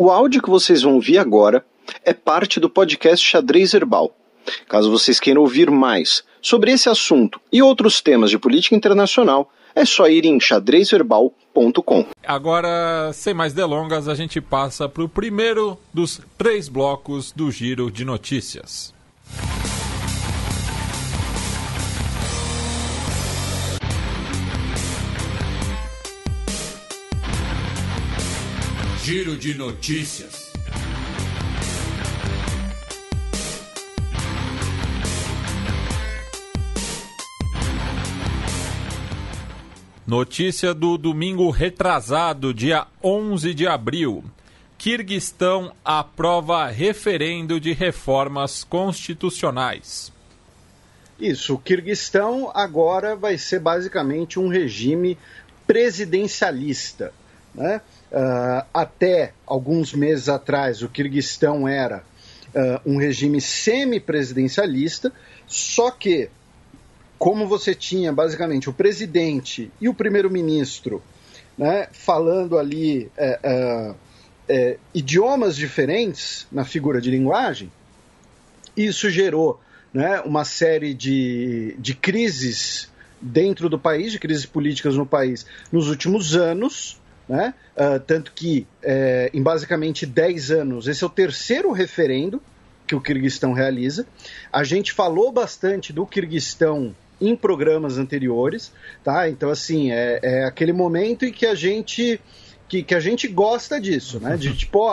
O áudio que vocês vão ouvir agora é parte do podcast Xadrez Herbal. Caso vocês queiram ouvir mais sobre esse assunto e outros temas de política internacional, é só ir em xadrezherbal.com. Agora, sem mais delongas, a gente passa para o primeiro dos 3 blocos do Giro de Notícias. Giro de Notícias. Notícia do domingo retrasado, dia 11 de abril. Quirguistão aprova referendo de reformas constitucionais. Isso, o Quirguistão agora vai ser basicamente um regime presidencialista, né? Até alguns meses atrás, o Quirguistão era um regime semipresidencialista, só que, como você tinha basicamente o presidente e o primeiro-ministro, né, falando ali idiomas diferentes na figura de linguagem, isso gerou, né, uma série de crises dentro do país, de crises políticas no país nos últimos anos, né? Tanto que em basicamente 10 anos, esse é o terceiro referendo que o Quirguistão realiza. A gente falou bastante do Quirguistão em programas anteriores, tá? Então, assim, é aquele momento em que a gente gosta disso, né? De tipo,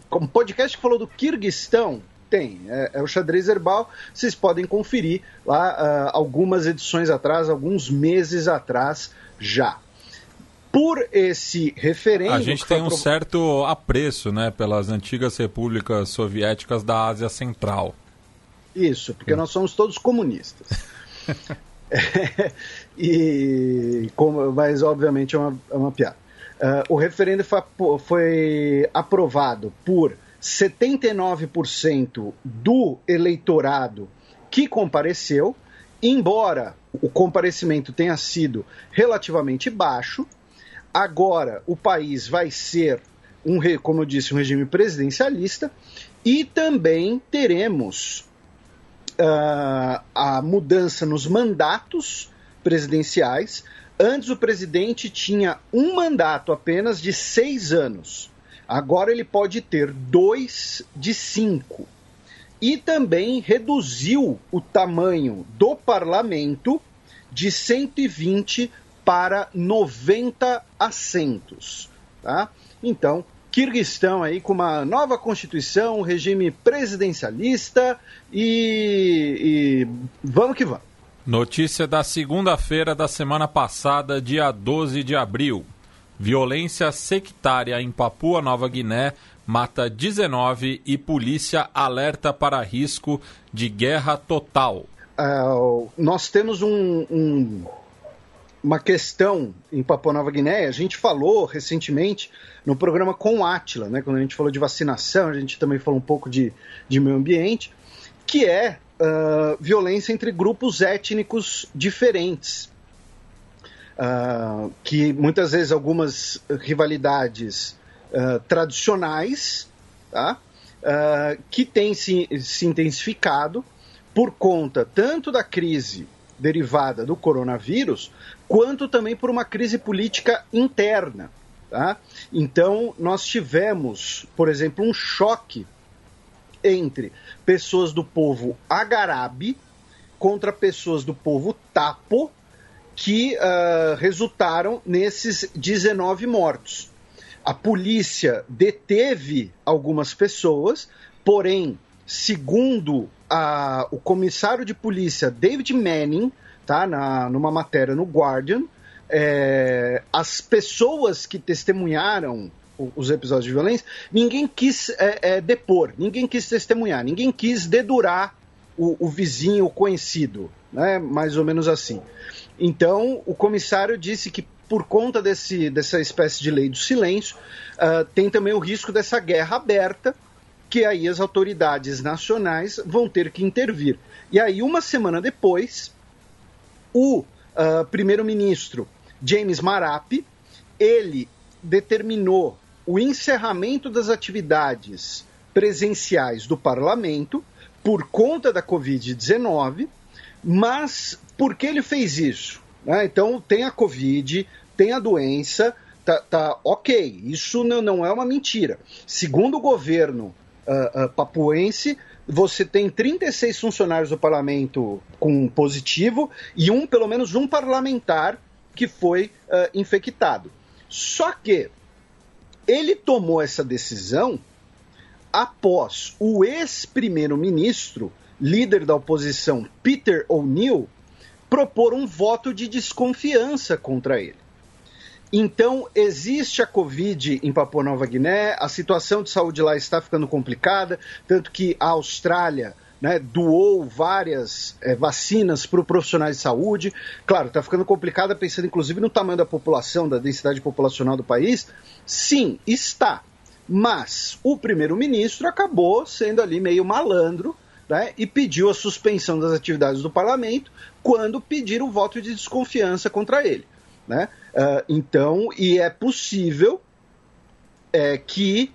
como podcast que falou do Quirguistão, tem, é o Xadrez Herbal, vocês podem conferir lá algumas edições atrás, alguns meses atrás já. Por esse referendo... A gente tem um certo apreço, né, pelas antigas repúblicas soviéticas da Ásia Central. Isso, porque nós somos todos comunistas. Mas, obviamente, é uma piada. O referendo foi aprovado por 79% do eleitorado que compareceu, embora o comparecimento tenha sido relativamente baixo. Agora o país vai ser, como eu disse, um regime presidencialista, e também teremos a mudança nos mandatos presidenciais. Antes o presidente tinha um mandato apenas de 6 anos. Agora ele pode ter 2 de 5. E também reduziu o tamanho do parlamento de 120 para 90 assentos. Tá? Então, Quirguistão aí com uma nova constituição, um regime presidencialista e vamos que vamos. Notícia da segunda-feira da semana passada, dia 12 de abril. Violência sectária em Papua Nova Guiné mata 19 e polícia alerta para risco de guerra total. Nós temos uma questão em Papua Nova Guiné. A gente falou recentemente no programa com o Átila, né, quando a gente falou de vacinação, a gente também falou um pouco de meio ambiente, que é violência entre grupos étnicos diferentes. Que muitas vezes algumas rivalidades tradicionais, tá? Que têm se intensificado por conta tanto da crise derivada do coronavírus, quanto também por uma crise política interna. Tá? Então, nós tivemos, por exemplo, um choque entre pessoas do povo Agarabi contra pessoas do povo Tapo, que resultaram nesses 19 mortos. A polícia deteve algumas pessoas, porém, segundo o comissário de polícia David Manning, tá, numa matéria no Guardian, as pessoas que testemunharam os episódios de violência, ninguém quis depor, ninguém quis testemunhar, ninguém quis dedurar o vizinho, o conhecido, né, mais ou menos assim. Então, o comissário disse que por conta dessa espécie de lei do silêncio, tem também o risco dessa guerra aberta, que aí as autoridades nacionais vão ter que intervir. E aí, uma semana depois, o primeiro-ministro James Marape, ele determinou o encerramento das atividades presenciais do parlamento por conta da Covid-19, mas por que ele fez isso? Então, tem a Covid, tem a doença, tá ok, isso não é uma mentira. Segundo o governo papuense, você tem 36 funcionários do parlamento com positivo e pelo menos um parlamentar que foi infectado. Só que ele tomou essa decisão após o ex-primeiro-ministro, líder da oposição, Peter O'Neill, propor um voto de desconfiança contra ele. Então, existe a Covid em Papua Nova Guiné, a situação de saúde lá está ficando complicada, tanto que a Austrália, né, doou várias vacinas para os profissionais de saúde. Claro, está ficando complicada pensando inclusive no tamanho da população, da densidade populacional do país. Sim, está. Mas o primeiro-ministro acabou sendo ali meio malandro, né, e pediu a suspensão das atividades do parlamento quando pediram o voto de desconfiança contra ele. Né? Então, e é possível que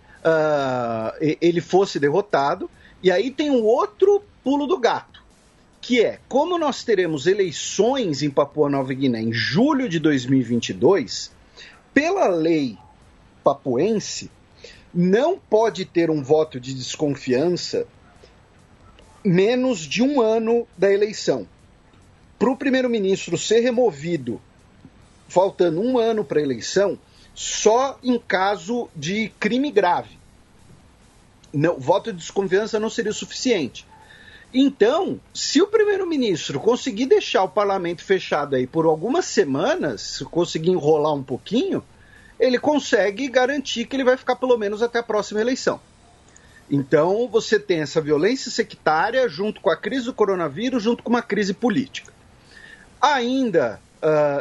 ele fosse derrotado. E aí tem um outro pulo do gato, que é, como nós teremos eleições em Papua Nova Guiné em julho de 2022, pela lei papuense, não pode ter um voto de desconfiança menos de um ano da eleição. Para o primeiro-ministro ser removido faltando um ano para a eleição, só em caso de crime grave. Não, voto de desconfiança não seria o suficiente. Então, se o primeiro-ministro conseguir deixar o parlamento fechado aí por algumas semanas, se conseguir enrolar um pouquinho, ele consegue garantir que ele vai ficar pelo menos até a próxima eleição. Então, você tem essa violência sectária junto com a crise do coronavírus, junto com uma crise política. Ainda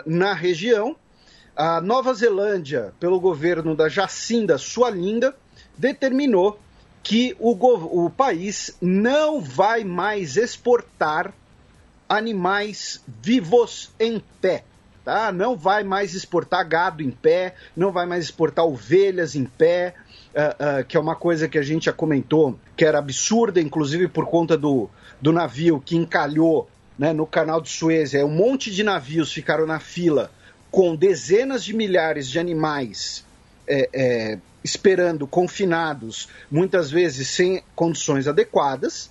na região, a Nova Zelândia, pelo governo da Jacinda Sualinda, determinou que o país não vai mais exportar animais vivos em pé, tá? Não vai mais exportar gado em pé, não vai mais exportar ovelhas em pé, que é uma coisa que a gente já comentou, que era absurda, inclusive por conta do navio que encalhou, né, no canal de Suez. Um monte de navios ficaram na fila com dezenas de milhares de animais esperando, confinados, muitas vezes sem condições adequadas.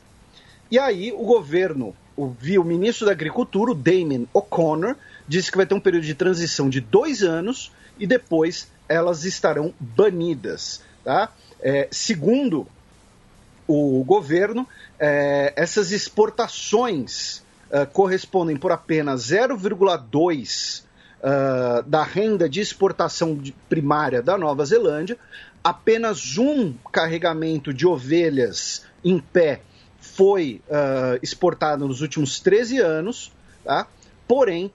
E aí o governo, o ministro da Agricultura, o Damien O'Connor, disse que vai ter um período de transição de 2 anos e depois elas estarão banidas. Tá? Segundo o governo, essas exportações correspondem por apenas 0,2% da renda de exportação primária da Nova Zelândia. Apenas um carregamento de ovelhas em pé foi exportado nos últimos 13 anos, tá? Porém,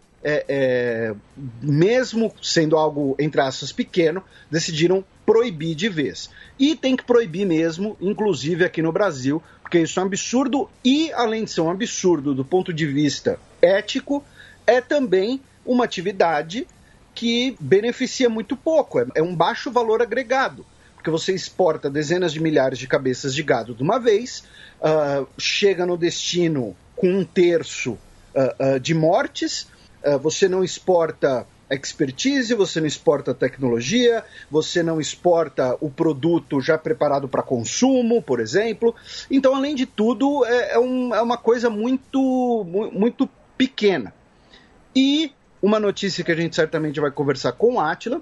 mesmo sendo algo, entre aspas, pequeno, decidiram proibir de vez. E tem que proibir mesmo, inclusive aqui no Brasil, porque isso é um absurdo e, além de ser um absurdo do ponto de vista ético, é também uma atividade que beneficia muito pouco, é um baixo valor agregado, porque você exporta dezenas de milhares de cabeças de gado de uma vez, chega no destino com 1/3 de mortes, você não exporta expertise, você não exporta tecnologia, você não exporta o produto já preparado para consumo, por exemplo. Então, além de tudo, é uma coisa muito, muito pequena. E uma notícia que a gente certamente vai conversar com o Átila,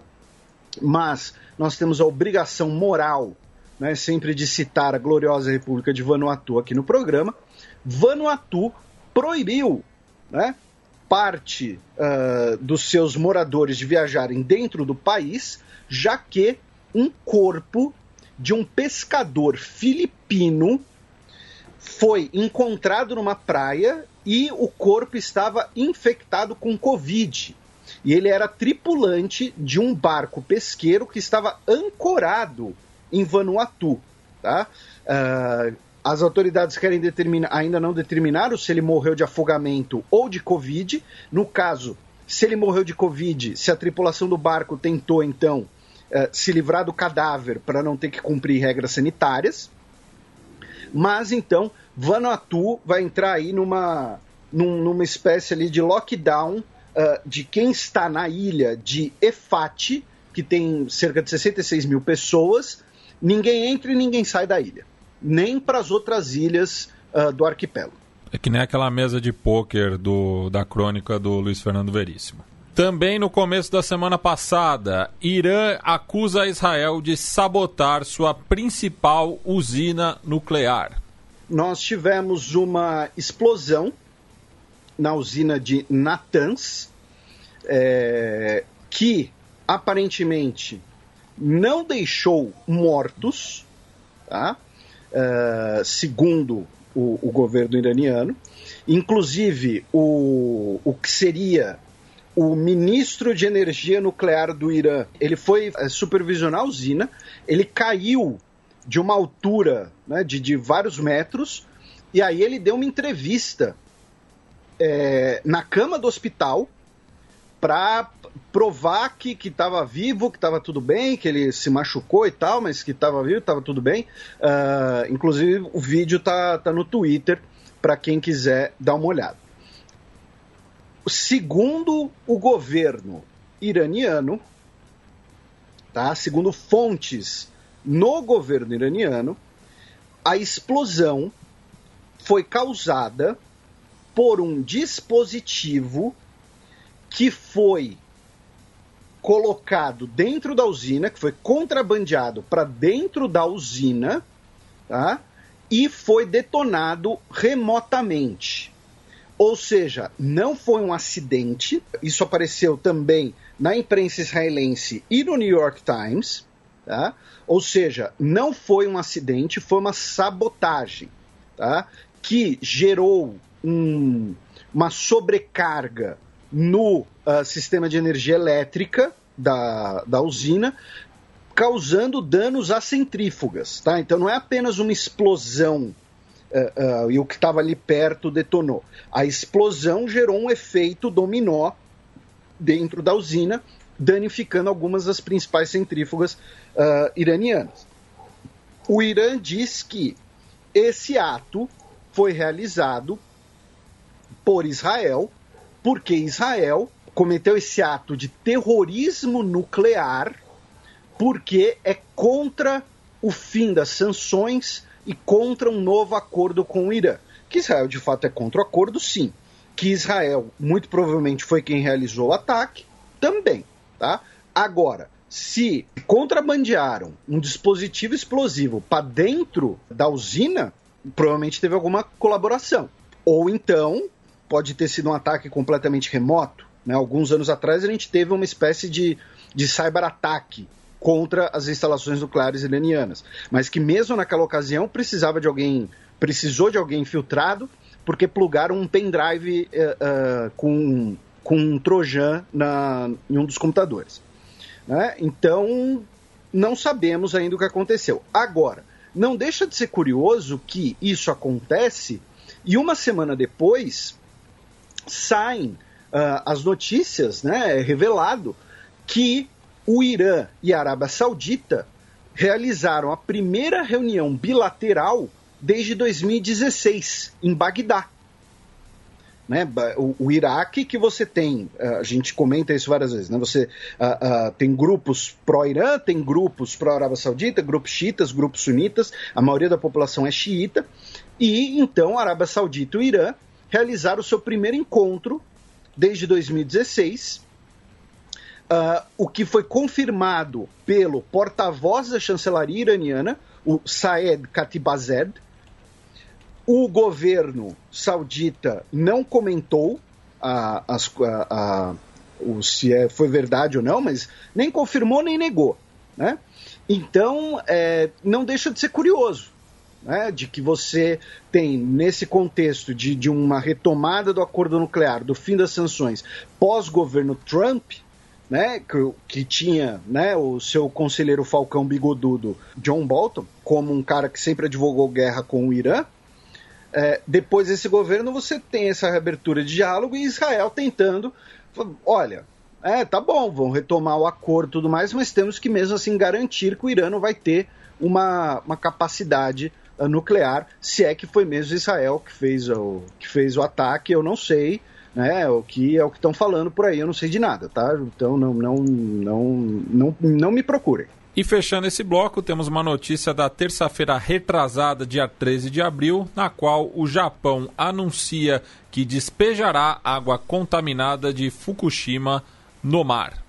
mas nós temos a obrigação moral, né, sempre de citar a gloriosa República de Vanuatu aqui no programa. Vanuatu proibiu, né, parte dos seus moradores de viajarem dentro do país, já que um corpo de um pescador filipino foi encontrado numa praia e o corpo estava infectado com Covid. E ele era tripulante de um barco pesqueiro que estava ancorado em Vanuatu. Tá? As autoridades querem ainda não determinaram se ele morreu de afogamento ou de Covid. No caso, se ele morreu de Covid, se a tripulação do barco tentou, então, se livrar do cadáver para não ter que cumprir regras sanitárias. Mas então Vanuatu vai entrar aí numa espécie ali de lockdown de quem está na ilha de Efate, que tem cerca de 66 mil pessoas. Ninguém entra e ninguém sai da ilha, nem para as outras ilhas do arquipélago. É que nem aquela mesa de pôquer da crônica do Luiz Fernando Veríssimo. Também no começo da semana passada, Irã acusa Israel de sabotar sua principal usina nuclear. Nós tivemos uma explosão na usina de Natanz, que aparentemente não deixou mortos, tá? Segundo o governo iraniano. Inclusive, o que seria o ministro de energia nuclear do Irã, ele foi supervisionar a usina, ele caiu de uma altura, né, de vários metros, e aí ele deu uma entrevista na cama do hospital para provar que estava vivo, que estava tudo bem, que ele se machucou e tal, mas que estava vivo, estava tudo bem. Inclusive o vídeo tá no Twitter para quem quiser dar uma olhada. Segundo o governo iraniano, tá? Segundo fontes no governo iraniano, a explosão foi causada por um dispositivo que foi colocado dentro da usina, que foi contrabandeado para dentro da usina, tá? E foi detonado remotamente. Ou seja, não foi um acidente. Isso apareceu também na imprensa israelense e no New York Times. Tá? Ou seja, não foi um acidente, foi uma sabotagem, tá? Que gerou uma sobrecarga no sistema de energia elétrica da usina, causando danos às centrífugas. Tá? Então não é apenas uma explosão e o que estava ali perto detonou. A explosão gerou um efeito dominó dentro da usina, danificando algumas das principais centrífugas iranianas. O Irã diz que esse ato foi realizado por Israel, porque Israel cometeu esse ato de terrorismo nuclear, porque é contra o fim das sanções e contra um novo acordo com o Irã. Que Israel, de fato, é contra o acordo, sim. Que Israel, muito provavelmente, foi quem realizou o ataque, também. Tá? Agora, se contrabandearam um dispositivo explosivo para dentro da usina, provavelmente teve alguma colaboração. Ou então, pode ter sido um ataque completamente remoto. Né? Alguns anos atrás, a gente teve uma espécie de cyberataque contra as instalações nucleares iranianas. Mas que mesmo naquela ocasião precisou de alguém infiltrado, porque plugaram um pendrive com um trojan em um dos computadores. Né? Então, não sabemos ainda o que aconteceu. Agora, não deixa de ser curioso que isso acontece e uma semana depois saem as notícias, né, revelado que o Irã e a Arábia Saudita realizaram a primeira reunião bilateral desde 2016, em Bagdá. Né? O Iraque, que você tem, a gente comenta isso várias vezes, né? Você tem grupos pró-Irã, tem grupos pró-Arábia Saudita, grupos xiitas, grupos sunitas, a maioria da população é xiita, e então a Arábia Saudita e o Irã realizaram o seu primeiro encontro desde 2016, o que foi confirmado pelo porta-voz da chancelaria iraniana, o Saed Khatibzadeh. O governo saudita não comentou se foi verdade ou não, mas nem confirmou nem negou. Né? Então, não deixa de ser curioso, né? De que você tem, nesse contexto de uma retomada do acordo nuclear, do fim das sanções, pós-governo Trump, né, que tinha, né, o seu conselheiro falcão bigodudo John Bolton, como um cara que sempre advogou guerra com o Irã. Depois desse governo você tem essa reabertura de diálogo e Israel tentando, olha, tá bom, vão retomar o acordo e tudo mais, mas temos que mesmo assim garantir que o Irã não vai ter uma capacidade nuclear, se é que foi mesmo Israel que fez o ataque, eu não sei, né, o que estão falando por aí, eu não sei de nada, tá? Então não me procurem. E fechando esse bloco, temos uma notícia da terça-feira retrasada, dia 13 de abril, na qual o Japão anuncia que despejará água contaminada de Fukushima no mar.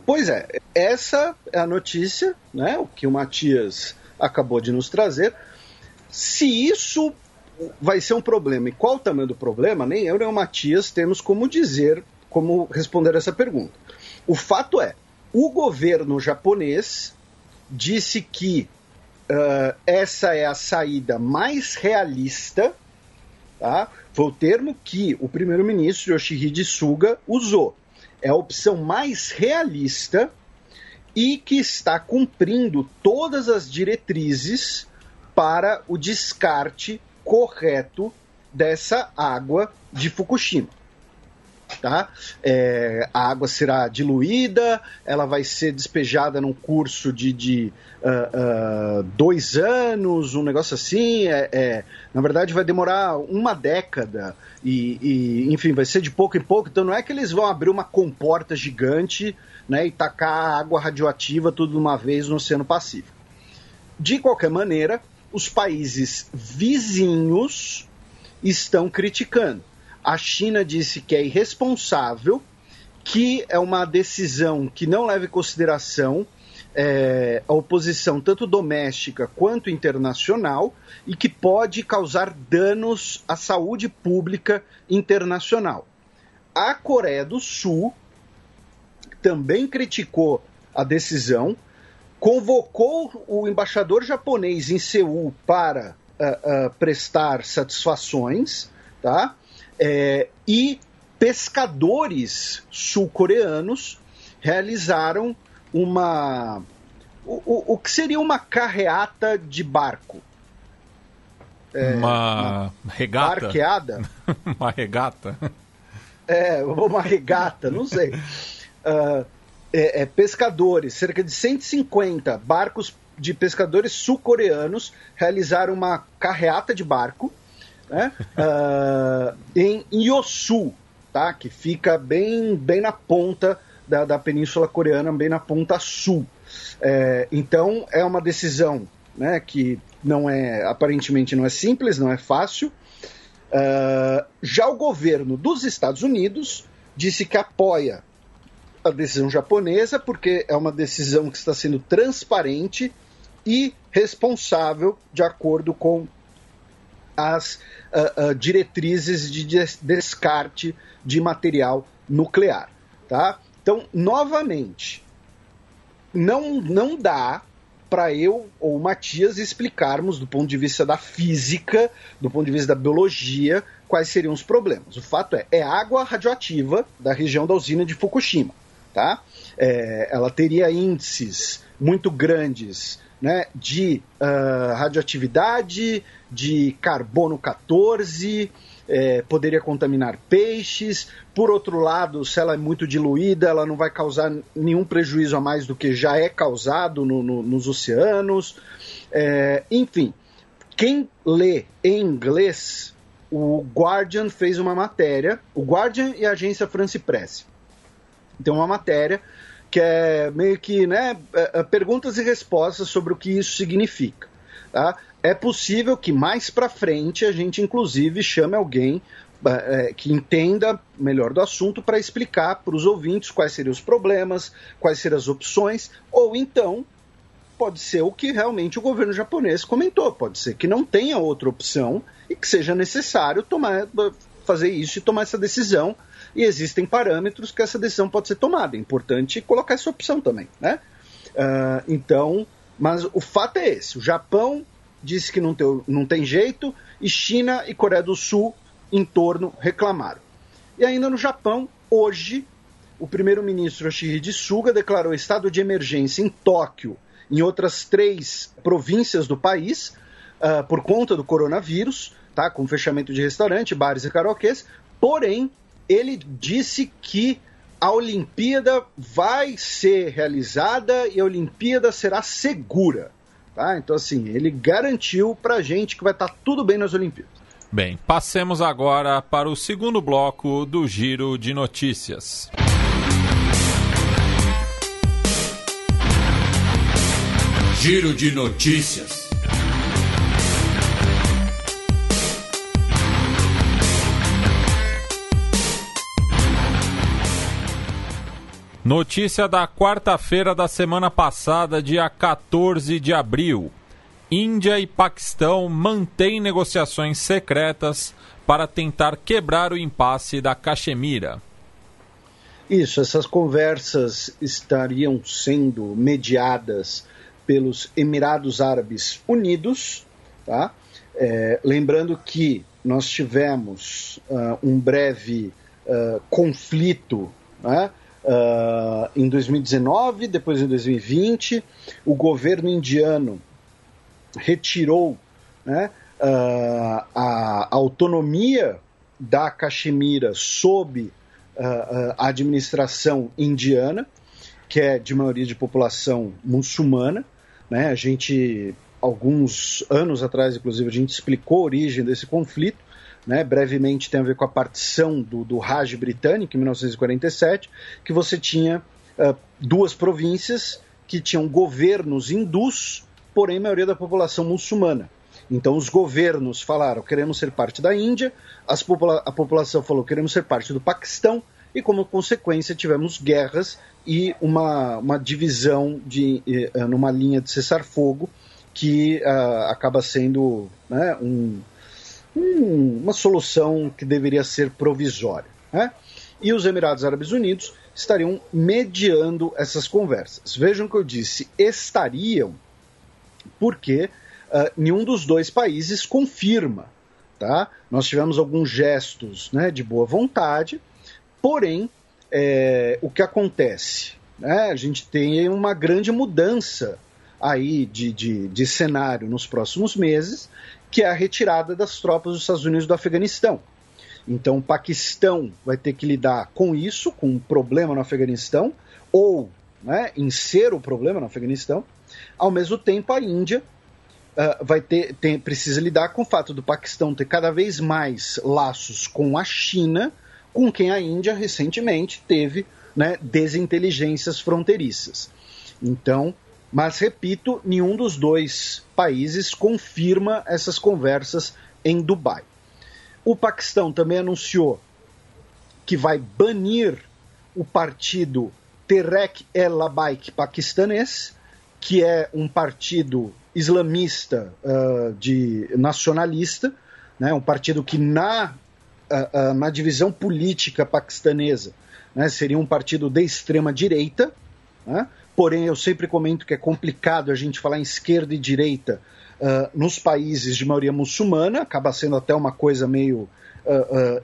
Pois é, essa é a notícia, né, o que o Matias acabou de nos trazer. Se isso vai ser um problema e qual o tamanho do problema, nem eu nem o Matias temos como responder essa pergunta. O fato é, o governo japonês disse que essa é a saída mais realista, tá? Foi o termo que o primeiro-ministro Yoshihide Suga usou. É a opção mais realista e que está cumprindo todas as diretrizes para o descarte correto dessa água de Fukushima. Tá? A água será diluída, ela vai ser despejada num curso de 2 anos, um negócio assim, na verdade vai demorar uma década e enfim, vai ser de pouco em pouco, então não é que eles vão abrir uma comporta gigante, né, e tacar água radioativa tudo de uma vez no Oceano Pacífico. De qualquer maneira, os países vizinhos estão criticando. A China disse que é irresponsável, que é uma decisão que não leva em consideração a oposição tanto doméstica quanto internacional e que pode causar danos à saúde pública internacional. A Coreia do Sul também criticou a decisão, convocou o embaixador japonês em Seul para prestar satisfações, tá? E pescadores sul-coreanos realizaram o que seria uma carreata de barco. Uma regata? Barqueada? Uma regata? Uma regata, não sei. Pescadores, cerca de 150 barcos de pescadores sul-coreanos realizaram uma carreata de barco, né, em Yeosu, tá, que fica bem na ponta da Península Coreana, bem na ponta sul. Então é uma decisão, né, que aparentemente não é simples, não é fácil. Já o governo dos Estados Unidos disse que apoia a decisão japonesa porque é uma decisão que está sendo transparente e responsável de acordo com as diretrizes de descarte de material nuclear, tá? Então, novamente, não dá para eu ou o Matias explicarmos do ponto de vista da física, do ponto de vista da biologia, quais seriam os problemas. O fato é água radioativa da região da usina de Fukushima, tá? Ela teria índices muito grandes, né, de radioatividade, de carbono 14, poderia contaminar peixes. Por outro lado, se ela é muito diluída, ela não vai causar nenhum prejuízo a mais do que já é causado nos oceanos. Enfim, quem lê em inglês, o Guardian fez uma matéria, o Guardian e a agência France Press. Tem uma matéria que é meio que, né, perguntas e respostas sobre o que isso significa. Tá? É possível que mais para frente a gente, inclusive, chame alguém que entenda melhor do assunto para explicar para os ouvintes quais seriam os problemas, quais seriam as opções, ou então pode ser o que realmente o governo japonês comentou, pode ser que não tenha outra opção e que seja necessário fazer isso e tomar essa decisão. E existem parâmetros que essa decisão pode ser tomada. É importante colocar essa opção também, né? Então, mas o fato é esse. O Japão disse que não tem jeito e China e Coreia do Sul em torno reclamaram. E ainda no Japão, hoje, o primeiro-ministro Yoshihide Suga declarou estado de emergência em Tóquio e em outras 3 províncias do país por conta do coronavírus, tá? Com fechamento de restaurante, bares e karaokês. Porém, ele disse que a Olimpíada vai ser realizada e a Olimpíada será segura. Tá? Então, assim, ele garantiu pra gente que vai estar tudo bem nas Olimpíadas. Bem, passemos agora para o segundo bloco do Giro de Notícias. Giro de Notícias. Notícia da quarta-feira da semana passada, dia 14 de abril. Índia e Paquistão mantêm negociações secretas para tentar quebrar o impasse da Caxemira. Isso, essas conversas estariam sendo mediadas pelos Emirados Árabes Unidos, tá? Lembrando que nós tivemos um breve conflito, né? Em 2019, depois em 2020, o governo indiano retirou, né, a autonomia da Caxemira sob a administração indiana, que é de maioria de população muçulmana, né? A gente, alguns anos atrás, inclusive, a gente explicou a origem desse conflito, né? Brevemente tem a ver com a partição do Raj britânico, em 1947, que você tinha duas províncias que tinham governos hindus, porém a maioria da população muçulmana. Então os governos falaram, queremos ser parte da Índia, a população falou, queremos ser parte do Paquistão, e como consequência tivemos guerras e uma divisão numa linha de cessar-fogo que acaba sendo, né, uma solução que deveria ser provisória, né? E os Emirados Árabes Unidos estariam mediando essas conversas. Vejam que eu disse estariam, porque nenhum dos dois países confirma, tá? Nós tivemos alguns gestos, né, de boa vontade, porém, o que acontece? Né? A gente tem uma grande mudança aí de cenário nos próximos meses, que é a retirada das tropas dos Estados Unidos do Afeganistão. Então, o Paquistão vai ter que lidar com isso, com um problema no Afeganistão, ou, né, em ser o problema no Afeganistão. Ao mesmo tempo, a Índia precisa lidar com o fato do Paquistão ter cada vez mais laços com a China, com quem a Índia recentemente teve, né, desinteligências fronteiriças. Então, mas repito, nenhum dos dois países confirma essas conversas em Dubai. O Paquistão também anunciou que vai banir o partido Tehreek-e-Labbaik paquistanês, que é um partido islamista nacionalista, né, um partido que na divisão política paquistanesa, né, seria um partido de extrema-direita, né? Porém, eu sempre comento que é complicado a gente falar em esquerda e direita nos países de maioria muçulmana, acaba sendo até uma coisa meio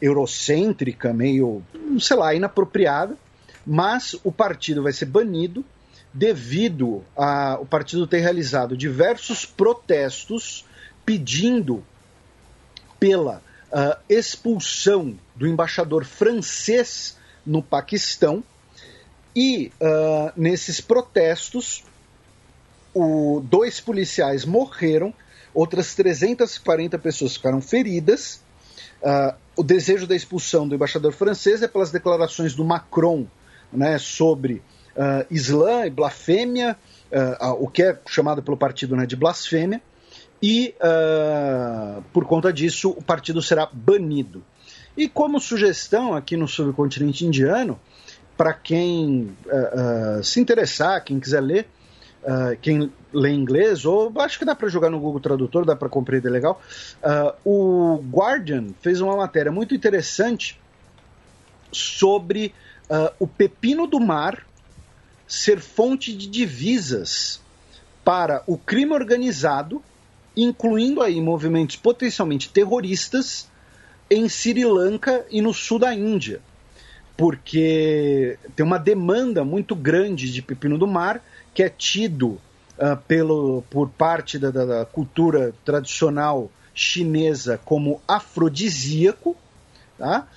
eurocêntrica, meio, sei lá, inapropriada, mas o partido vai ser banido devido o partido ter realizado diversos protestos pedindo pela expulsão do embaixador francês no Paquistão. E nesses protestos, 2 policiais morreram, outras 340 pessoas ficaram feridas. O desejo da expulsão do embaixador francês é pelas declarações do Macron, né, sobre Islã e blasfêmia, o que é chamado pelo partido, né, de blasfêmia, e por conta disso o partido será banido. E como sugestão aqui no subcontinente indiano, para quem se interessar, quem quiser ler, quem lê inglês, ou acho que dá para jogar no Google Tradutor, dá para compreender legal, o Guardian fez uma matéria muito interessante sobre o pepino do mar ser fonte de divisas para o crime organizado, incluindo aí movimentos potencialmente terroristas em Sri Lanka e no sul da Índia, porque tem uma demanda muito grande de pepino do mar, que é tido por parte da cultura tradicional chinesa como afrodisíaco, Tá?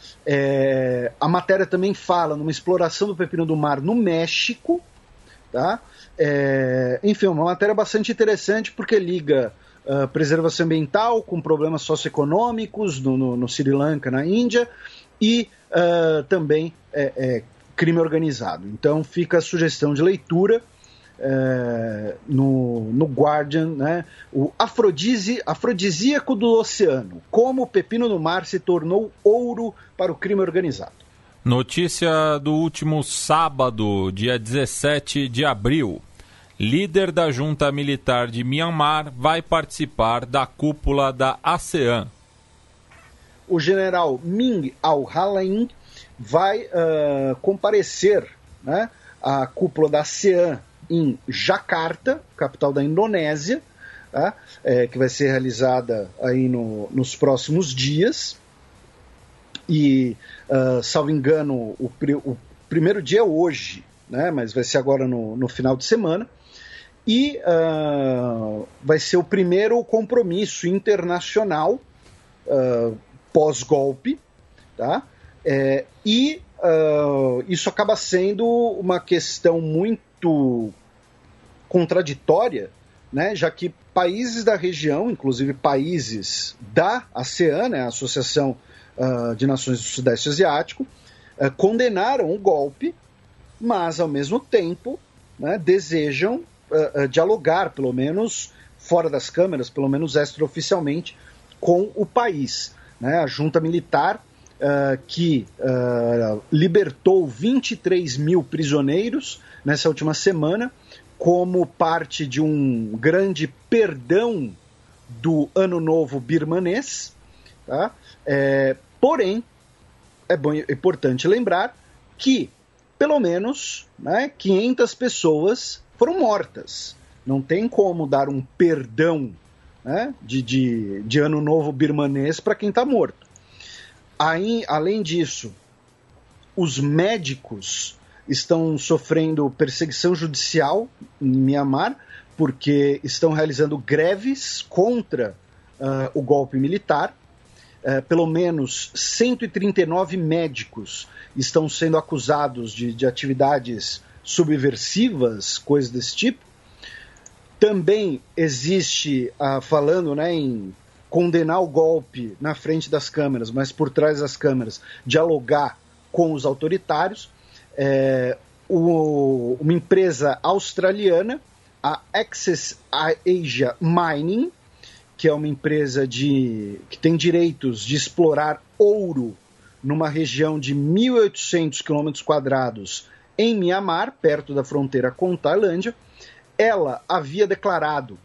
A matéria também fala numa exploração do pepino do mar no México. Tá? Enfim, uma matéria bastante interessante porque liga preservação ambiental com problemas socioeconômicos no Sri Lanka, na Índia, e também crime organizado. Então fica a sugestão de leitura no Guardian, né? O afrodisíaco do oceano, como o pepino do mar se tornou ouro para o crime organizado. Notícia do último sábado, dia 17 de abril. Líder da junta militar de Myanmar vai participar da cúpula da ASEAN. O general Min Aung Hlaing vai comparecer, né, à cúpula da ASEAN em Jakarta, capital da Indonésia, tá? Que vai ser realizada aí nos próximos dias. E, salvo engano, o primeiro dia é hoje, né, mas vai ser agora no final de semana. E vai ser o primeiro compromisso internacional pós-golpe, tá? E isso acaba sendo uma questão muito contraditória, né? Já que países da região, inclusive países da ASEAN, né, a Associação de Nações do Sudeste Asiático, condenaram o golpe, mas ao mesmo tempo, né, desejam dialogar, pelo menos fora das câmeras, pelo menos extraoficialmente, com o país. Né? A junta militar que libertou 23 mil prisioneiros nessa última semana, como parte de um grande perdão do Ano Novo birmanês. Tá? Porém, é importante lembrar que, pelo menos, né, 500 pessoas foram mortas. Não tem como dar um perdão, né, de Ano Novo birmanês para quem está morto. Além disso, os médicos estão sofrendo perseguição judicial em Myanmar, porque estão realizando greves contra o golpe militar. Pelo menos 139 médicos estão sendo acusados de atividades subversivas, coisas desse tipo. Também existe, falando, né, em condenar o golpe na frente das câmeras, mas por trás das câmeras, dialogar com os autoritários. Uma empresa australiana, a Access Asia Mining, que é uma empresa que tem direitos de explorar ouro numa região de 1.800 km² em Myanmar, perto da fronteira com Tailândia. Ela havia declarado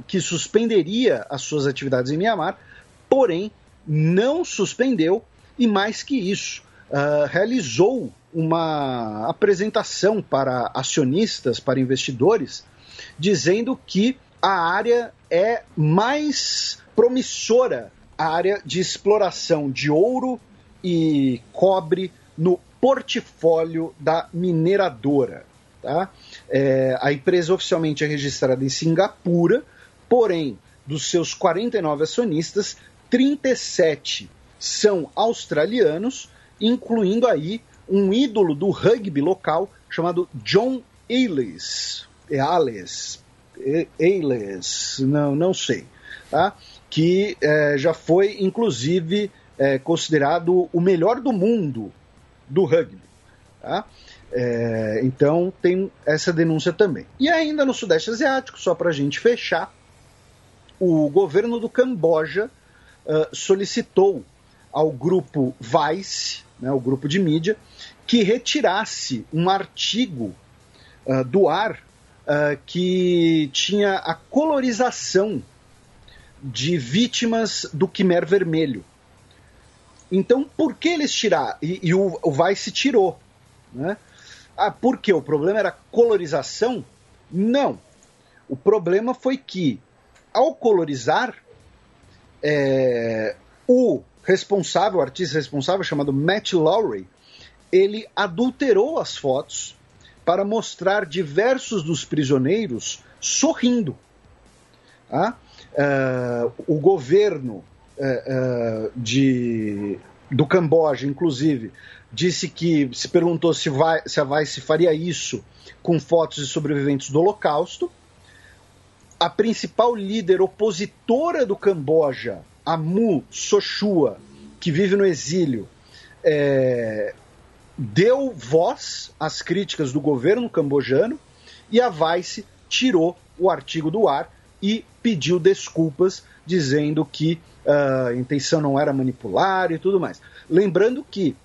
que suspenderia as suas atividades em Myanmar, porém não suspendeu e, mais que isso, realizou uma apresentação para acionistas, para investidores, dizendo que a área é mais promissora, a área de exploração de ouro e cobre no portfólio da mineradora. Tá? A empresa oficialmente é registrada em Singapura, porém, dos seus 49 acionistas, 37 são australianos, incluindo aí um ídolo do rugby local chamado John Eales, não sei, tá? Que já foi, inclusive, considerado o melhor do mundo do rugby. Tá? Então tem essa denúncia também. E ainda no Sudeste Asiático, só para a gente fechar, o governo do Camboja solicitou ao grupo Vice, né, o grupo de mídia, que retirasse um artigo do ar que tinha a colorização de vítimas do Khmer Vermelho. Então, por que eles tiraram? E o Vice tirou. Né? Por quê? O problema era colorização? Não. O problema foi que, ao colorizar, o artista responsável, chamado Matt Lowry, ele adulterou as fotos para mostrar diversos dos prisioneiros sorrindo. Tá? O governo do Camboja, inclusive, disse que se perguntou se a Vice faria isso com fotos de sobreviventes do Holocausto. A principal líder opositora do Camboja, Amu Sochua, que vive no exílio, deu voz às críticas do governo cambojano, e a Vice tirou o artigo do ar e pediu desculpas, dizendo que a intenção não era manipular e tudo mais. Lembrando que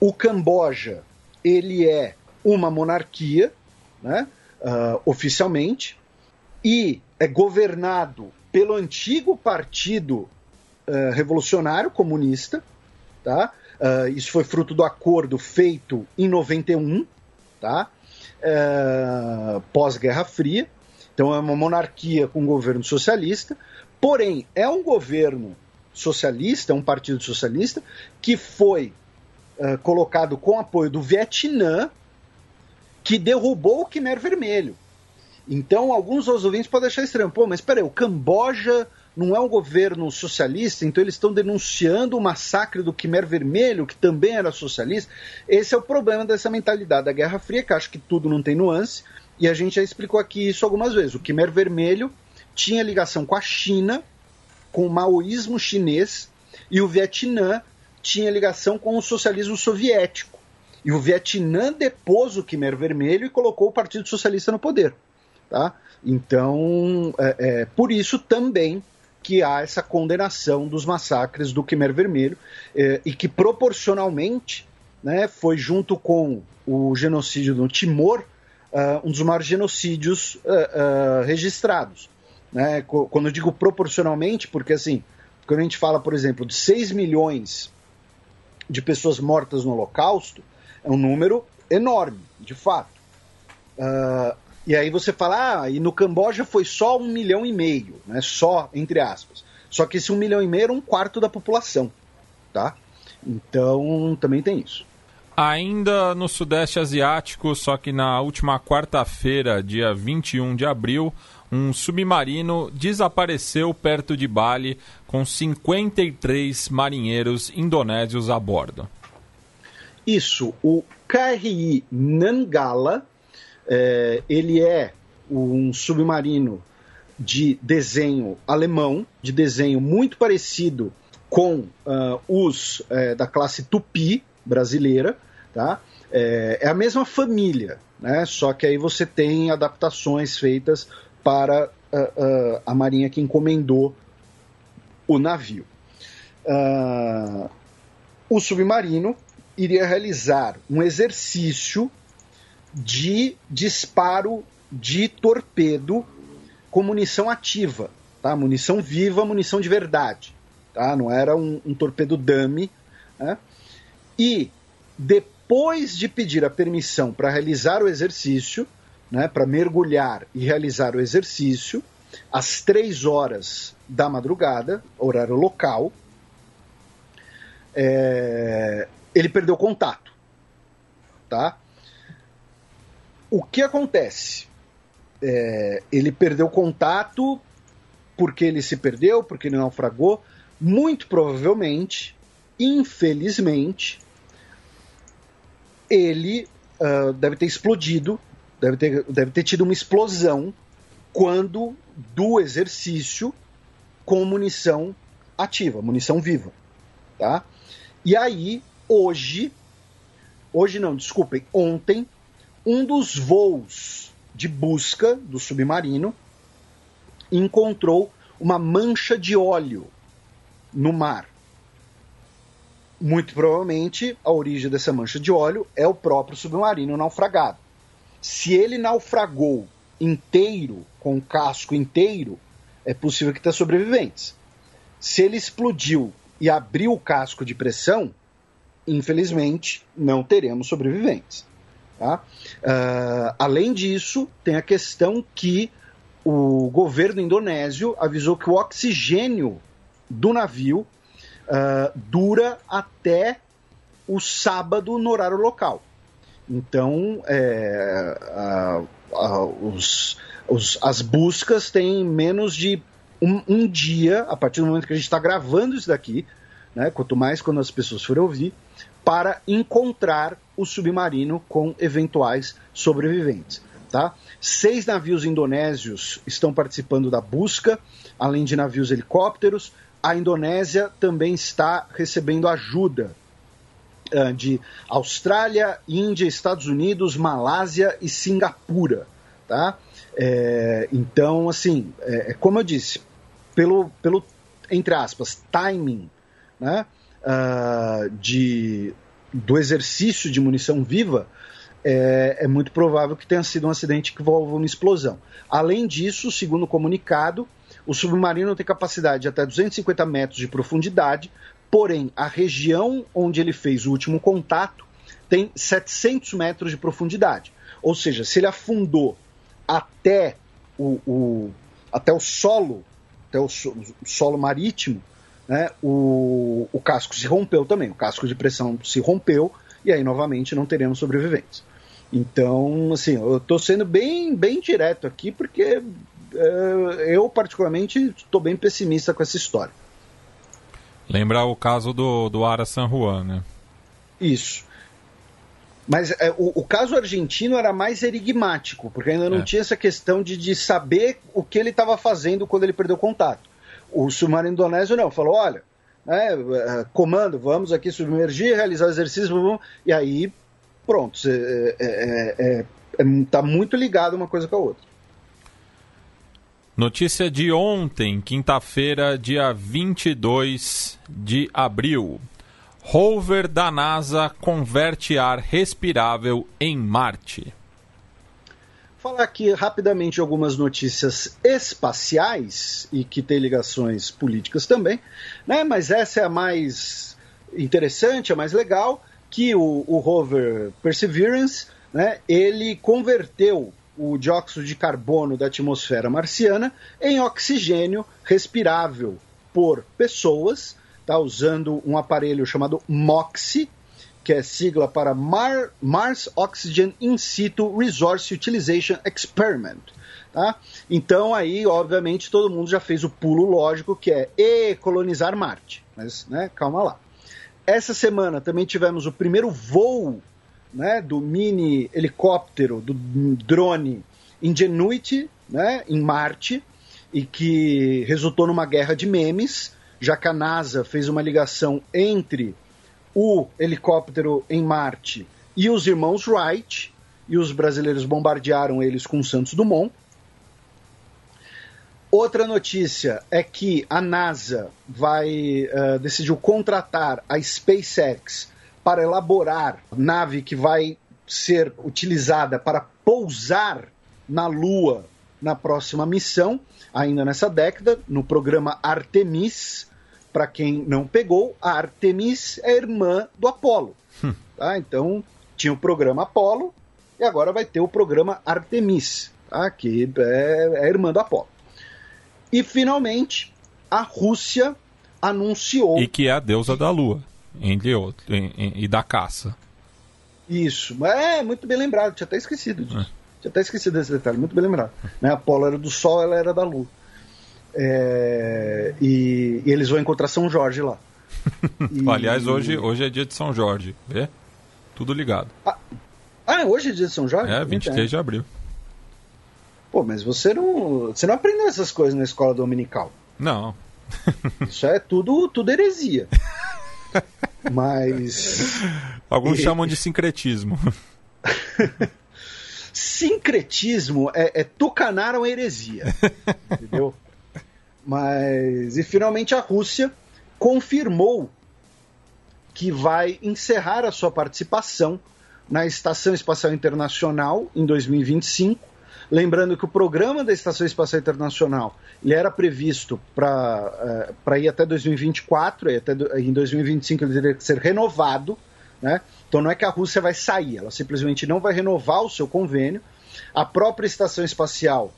o Camboja, ele é uma monarquia, né, oficialmente, e é governado pelo antigo Partido Revolucionário Comunista, tá? Isso foi fruto do acordo feito em 91, tá? Pós-Guerra Fria. Então é uma monarquia com governo socialista, porém é um governo socialista, é um partido socialista, que foi colocado com apoio do Vietnã, que derrubou o Khmer Vermelho. Então alguns ouvintes podem achar estranho, mas peraí, o Camboja não é um governo socialista, então eles estão denunciando o massacre do Khmer Vermelho, que também era socialista. Esse é o problema dessa mentalidade da Guerra Fria, que acho que tudo não tem nuance, e a gente já explicou aqui isso algumas vezes. O Khmer Vermelho tinha ligação com a China, com o maoísmo chinês, e o Vietnã tinha ligação com o socialismo soviético. E o Vietnã depôs o Khmer Vermelho e colocou o Partido Socialista no poder. Tá? Então, por isso também que há essa condenação dos massacres do Khmer Vermelho, e que proporcionalmente, né, foi, junto com o genocídio no Timor, um dos maiores genocídios registrados. Né? Quando eu digo proporcionalmente, porque assim, quando a gente fala, por exemplo, de 6 milhões de pessoas mortas no Holocausto, é um número enorme, de fato. E aí você fala, e no Camboja foi só 1,5 milhão, né? Só, entre aspas. Só que esse 1,5 milhão era um quarto da população, tá? Então, também tem isso. Ainda no Sudeste Asiático, só que na última quarta-feira, dia 21 de abril, um submarino desapareceu perto de Bali com 53 marinheiros indonésios a bordo. Isso, o KRI Nanggala, ele é um submarino de desenho alemão, de desenho muito parecido com os da classe Tupi brasileira, tá? É a mesma família, né? Só que aí você tem adaptações feitas para a marinha que encomendou o navio. O submarino iria realizar um exercício de disparo de torpedo com munição ativa, tá? Munição viva, munição de verdade, tá? Não era um torpedo dummy, né? E depois de pedir a permissão para realizar o exercício, né, para mergulhar e realizar o exercício, às 3 horas da madrugada, horário local, ele perdeu contato, tá? O que acontece? Ele perdeu contato porque ele se perdeu, porque ele naufragou. Muito provavelmente, infelizmente, ele deve ter explodido, deve ter tido uma explosão quando do exercício com munição ativa, munição viva, tá? E aí, ontem, um dos voos de busca do submarino encontrou uma mancha de óleo no mar. Muito provavelmente, a origem dessa mancha de óleo é o próprio submarino naufragado. Se ele naufragou inteiro, com o casco inteiro, é possível que tenha sobreviventes. Se ele explodiu e abriu o casco de pressão, infelizmente, não teremos sobreviventes. Tá? Além disso, tem a questão que o governo indonésio avisou que o oxigênio do navio dura até o sábado no horário local. Então, as buscas têm menos de um dia, a partir do momento que a gente está gravando isso daqui, né, quanto mais quando as pessoas forem ouvir, para encontrar o submarino com eventuais sobreviventes. Tá? 6 navios indonésios estão participando da busca, além de navios helicópteros. A Indonésia também está recebendo ajuda de Austrália, Índia, Estados Unidos, Malásia e Singapura. Tá? Então, assim, como eu disse, pelo entre aspas, timing, né, do exercício de munição viva, é muito provável que tenha sido um acidente que envolva uma explosão. Além disso, segundo o comunicado, o submarino tem capacidade de até 250 metros de profundidade, porém, a região onde ele fez o último contato tem 700 metros de profundidade. Ou seja, se ele afundou até o solo, até o solo marítimo, né, o casco se rompeu também, o casco de pressão se rompeu, e aí, novamente, não teremos sobreviventes. Então, assim, eu estou sendo bem direto aqui, porque eu, particularmente, estou bem pessimista com essa história. Lembra o caso do Ara San Juan, né? Isso. Mas o caso argentino era mais enigmático, porque ainda não tinha essa questão de saber o que ele estava fazendo quando ele perdeu contato. O submarino indonésio não, falou, olha, comando, vamos aqui submergir, realizar o exercício, e aí, pronto, está muito ligado uma coisa com a outra. Notícia de ontem, quinta-feira, dia 22 de abril. Rover da NASA converte ar respirável em Marte. Falar aqui rapidamente algumas notícias espaciais e que tem ligações políticas também, né? Mas essa é a mais interessante, a mais legal, que o rover Perseverance, né, ele converteu o dióxido de carbono da atmosfera marciana em oxigênio respirável por pessoas, tá, usando um aparelho chamado MOXIE, que é sigla para Mars Oxygen In Situ Resource Utilization Experiment. Tá? Então aí, obviamente, todo mundo já fez o pulo lógico, que é colonizar Marte. Mas, né, calma lá. Essa semana também tivemos o primeiro voo, né, do mini helicóptero, do drone Ingenuity, né, em Marte, e que resultou numa guerra de memes, já que a NASA fez uma ligação entre o helicóptero em Marte e os irmãos Wright, e os brasileiros bombardearam eles com Santos Dumont. Outra notícia é que a NASA decidiu contratar a SpaceX para elaborar nave que vai ser utilizada para pousar na Lua na próxima missão, ainda nessa década, no programa Artemis. Para quem não pegou, a Artemis é irmã do Apollo. Tá? Então, tinha o programa Apollo e agora vai ter o programa Artemis, tá? Que é irmã do Apollo. E, finalmente, a Rússia anunciou... E que é a deusa da Lua, entre outros, e da caça. Isso. Muito bem lembrado, tinha até esquecido disso. Tinha até esquecido desse detalhe, muito bem lembrado. Né? A Apollo era do Sol, ela era da Lua. E eles vão encontrar São Jorge lá. Aliás, hoje é dia de São Jorge, vê? Tudo ligado. Hoje é dia de São Jorge? 23 de abril. Pô, mas você não aprendeu essas coisas na escola dominical. Não. Isso é tudo heresia. Mas... Alguns chamam de sincretismo. Sincretismo tucanar uma heresia. Entendeu? E finalmente a Rússia confirmou que vai encerrar a sua participação na Estação Espacial Internacional em 2025. Lembrando que o programa da Estação Espacial Internacional ele era previsto para ir até 2024, e em 2025 ele teria que ser renovado, né? Então não é que a Rússia vai sair, ela simplesmente não vai renovar o seu convênio. A própria Estação Espacial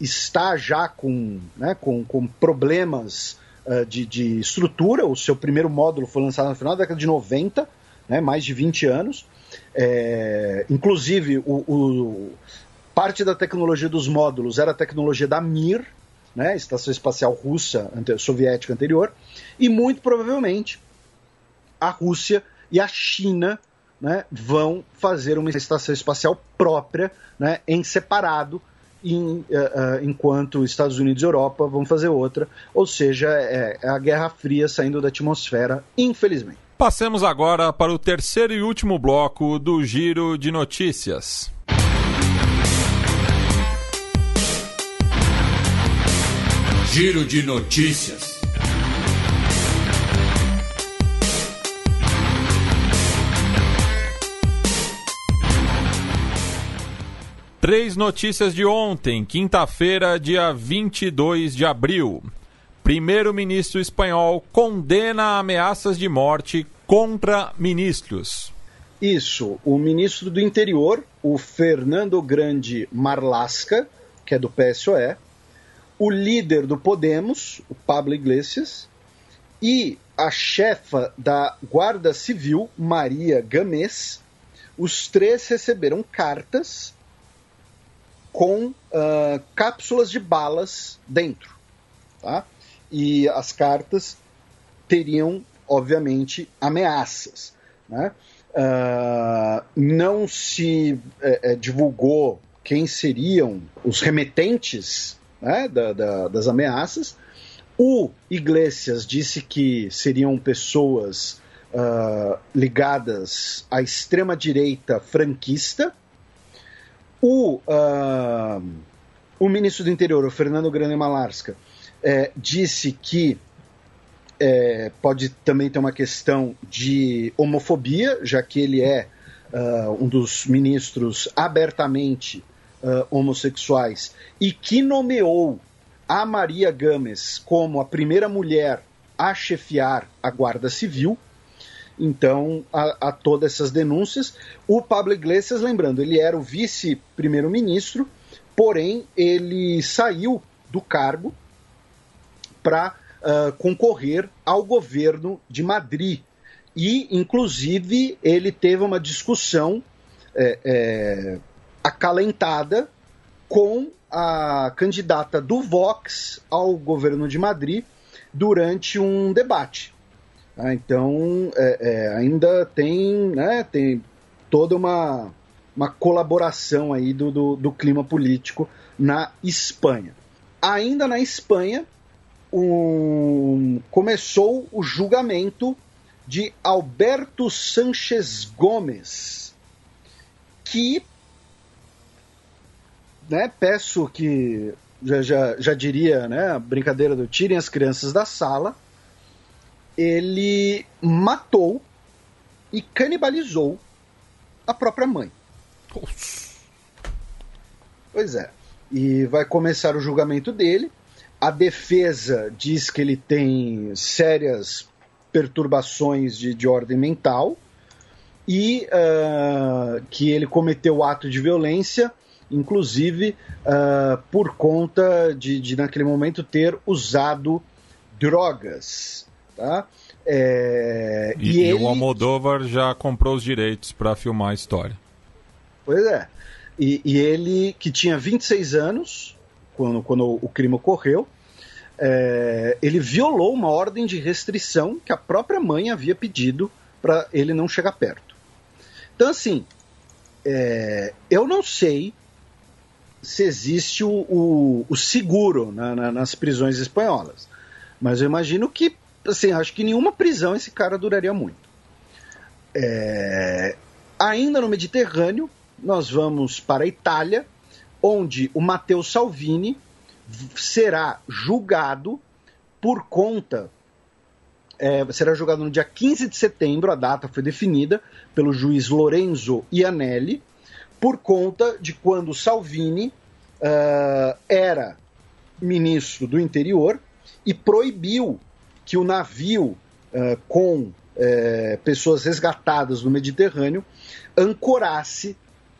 está já com problemas de estrutura. O seu primeiro módulo foi lançado no final da década de 90, né, mais de 20 anos. Inclusive, parte da tecnologia dos módulos era a tecnologia da Mir, né, estação espacial russa, soviética anterior, e muito provavelmente a Rússia e a China, né, vão fazer uma estação espacial própria, né, em separado, enquanto Estados Unidos e Europa vão fazer outra, ou seja, é a Guerra Fria saindo da atmosfera, infelizmente. Passemos agora para o terceiro e último bloco do Giro de Notícias. Giro de Notícias. Três notícias de ontem, quinta-feira, dia 22 de abril. Primeiro-ministro espanhol condena ameaças de morte contra ministros. Isso, o ministro do Interior, o Fernando Grande Marlaska, que é do PSOE, o líder do Podemos, o Pablo Iglesias, e a chefa da Guarda Civil, Maria Gamés, os três receberam cartas com cápsulas de balas dentro, tá? E as cartas teriam, obviamente, ameaças, né? Não se divulgou quem seriam os remetentes, né, das ameaças. O Iglesias disse que seriam pessoas ligadas à extrema-direita franquista. O ministro do Interior, o Fernando Grande Marlaska, disse que pode também ter uma questão de homofobia, já que ele é um dos ministros abertamente homossexuais, e que nomeou a Maria Gamés como a primeira mulher a chefiar a Guarda Civil. Então, há todas essas denúncias. O Pablo Iglesias, lembrando, ele era o vice-primeiro-ministro, porém ele saiu do cargo para concorrer ao governo de Madrid. E, inclusive, ele teve uma discussão acalentada com a candidata do Vox ao governo de Madrid durante um debate. Então, ainda tem toda uma colaboração aí do clima político na Espanha. Ainda na Espanha, começou o julgamento de Alberto Sánchez Gómez, que, peço que, já diria, a brincadeira do tirem as crianças da sala, ele matou e canibalizou a própria mãe. Pois é. E vai começar o julgamento dele. A defesa diz que ele tem sérias perturbações de ordem mental e que ele cometeu ato de violência, inclusive por conta de naquele momento ter usado drogas. Tá? E o Almodóvar já comprou os direitos para filmar a história. Pois é. E ele, que tinha 26 anos, quando o crime ocorreu, ele violou uma ordem de restrição que a própria mãe havia pedido para ele não chegar perto. Então, assim, eu não sei se existe o seguro nas prisões espanholas, mas eu imagino que, assim, acho que nenhuma prisão esse cara duraria muito. Ainda no Mediterrâneo, nós vamos para a Itália, onde o Matteo Salvini será julgado por conta... será julgado no dia 15 de setembro, a data foi definida pelo juiz Lorenzo Iannelli, por conta de quando Salvini era ministro do Interior e proibiu que o navio com pessoas resgatadas no Mediterrâneo ancorasse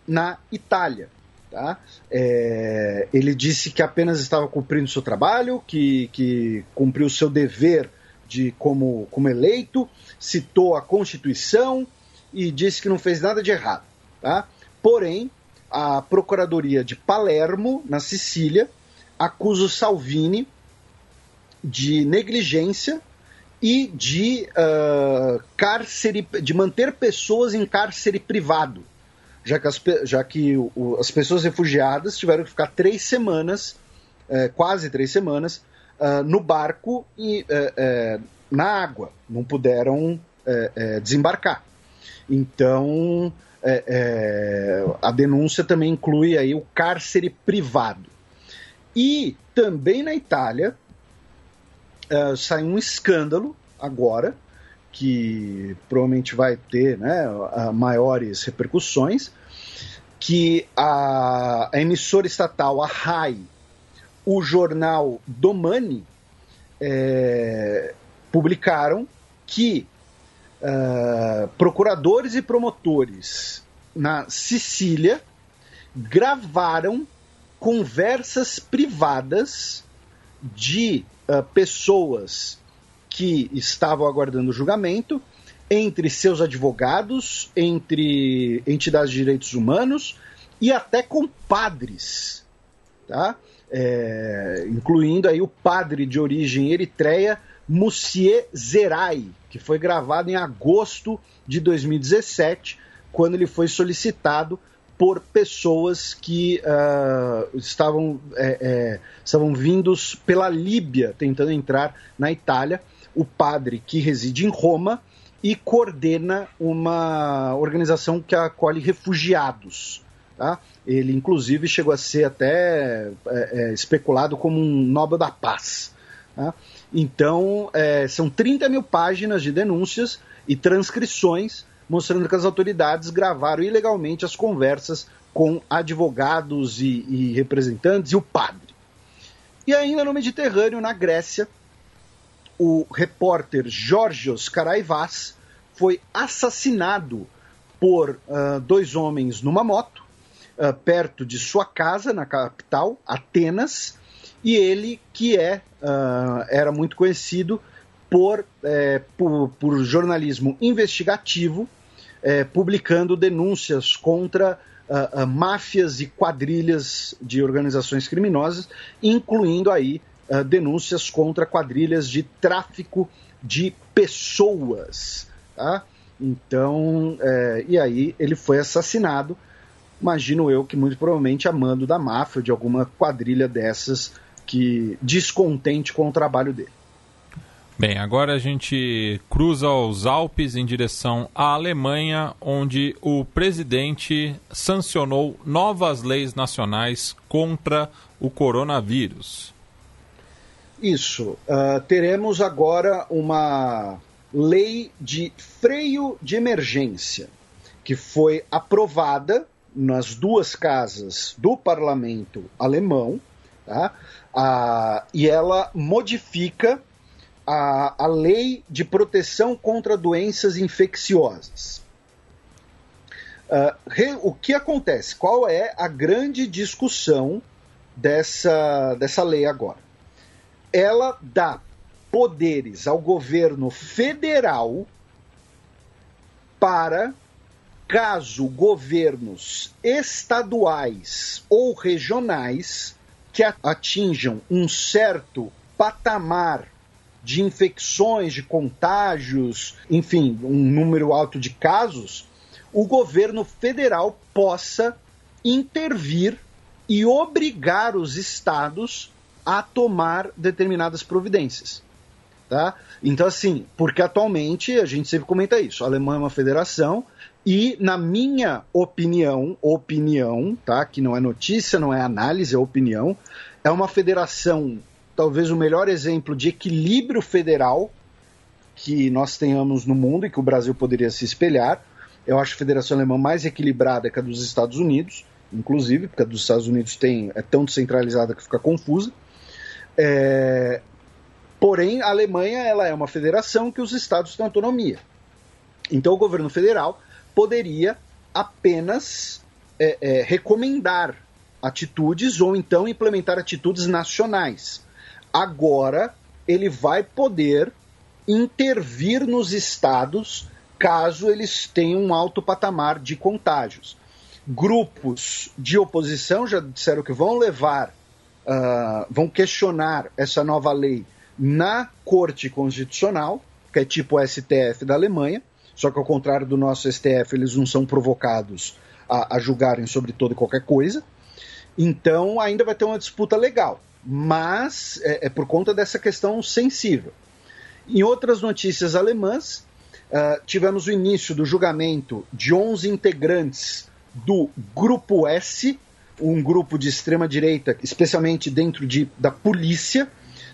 na Itália. Tá? Ele disse que apenas estava cumprindo seu trabalho, que cumpriu seu dever como eleito, citou a Constituição e disse que não fez nada de errado. Tá? Porém, a Procuradoria de Palermo, na Sicília, acusa o Salvini de negligência e de manter pessoas em cárcere privado, já que as pessoas refugiadas tiveram que ficar 3 semanas, quase 3 semanas, no barco e na água, não puderam desembarcar. Então, a denúncia também inclui aí o cárcere privado. E também na Itália, saiu um escândalo agora, que provavelmente vai ter, né, maiores repercussões, que a emissora estatal, a RAI, o jornal Domani, publicaram que procuradores e promotores na Sicília gravaram conversas privadas de pessoas que estavam aguardando julgamento, entre seus advogados, entre entidades de direitos humanos e até com padres, tá? Incluindo aí o padre de origem eritreia, Moussier Zerai, que foi gravado em agosto de 2017, quando ele foi solicitado por pessoas que estavam vindos pela Líbia, tentando entrar na Itália. O padre, que reside em Roma e coordena uma organização que acolhe refugiados. Tá? Ele, inclusive, chegou a ser até especulado como um Nobel da Paz. Tá? Então, são 30 mil páginas de denúncias e transcrições mostrando que as autoridades gravaram ilegalmente as conversas com advogados e representantes e o padre. E ainda no Mediterrâneo, na Grécia, o repórter Georgios Karaivas foi assassinado por 2 homens numa moto, perto de sua casa, na capital, Atenas, e ele, que era muito conhecido por jornalismo investigativo, publicando denúncias contra máfias e quadrilhas de organizações criminosas, incluindo aí denúncias contra quadrilhas de tráfico de pessoas. Tá? Então, e aí ele foi assassinado, imagino eu que muito provavelmente a mando da máfia, de alguma quadrilha dessas, que descontente com o trabalho dele. Bem, agora a gente cruza os Alpes em direção à Alemanha, onde o presidente sancionou novas leis nacionais contra o coronavírus. Isso. Teremos agora uma lei de freio de emergência, que foi aprovada nas 2 casas do parlamento alemão, tá? E ela modifica a lei de proteção contra doenças infecciosas. O que acontece? Qual é a grande discussão dessa lei agora? Ela dá poderes ao governo federal para, caso governos estaduais ou regionais que atinjam um certo patamar de infecções, de contágios, enfim, um número alto de casos, o governo federal possa intervir e obrigar os estados a tomar determinadas providências. Tá? Então, assim, porque atualmente, a gente sempre comenta isso, a Alemanha é uma federação e, na minha opinião, tá? Que não é notícia, não é análise, é opinião, é uma federação, talvez o melhor exemplo de equilíbrio federal que nós tenhamos no mundo e que o Brasil poderia se espelhar. Eu acho a federação alemã mais equilibrada que a dos Estados Unidos, inclusive, porque a dos Estados Unidos é tão descentralizada que fica confusa. Porém, a Alemanha ela é uma federação que os estados têm autonomia. Então, o governo federal poderia apenas recomendar atitudes ou então implementar atitudes nacionais. Agora, ele vai poder intervir nos estados caso eles tenham um alto patamar de contágios. Grupos de oposição já disseram que vão levar vão questionar essa nova lei na Corte Constitucional, que é tipo o STF da Alemanha, só que ao contrário do nosso STF, eles não são provocados a julgarem sobre toda e qualquer coisa. Então ainda vai ter uma disputa legal, mas é por conta dessa questão sensível. Em outras notícias alemãs, tivemos o início do julgamento de 11 integrantes do Grupo S, um grupo de extrema-direita, especialmente dentro da polícia,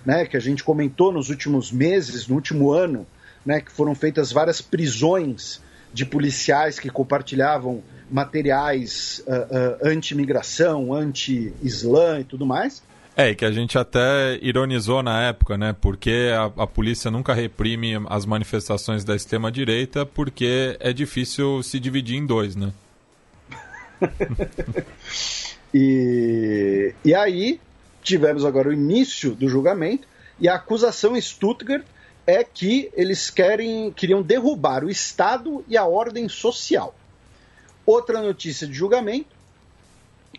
né, que a gente comentou nos últimos meses, no último ano, né, que foram feitas várias prisões de policiais que compartilhavam materiais anti-imigração, anti-islã e tudo mais. E que a gente até ironizou na época, né? Porque a polícia nunca reprime as manifestações da extrema-direita porque é difícil se dividir em dois, né? E aí tivemos agora o início do julgamento e a acusação em Stuttgart é que eles queriam derrubar o Estado e a ordem social. Outra notícia de julgamento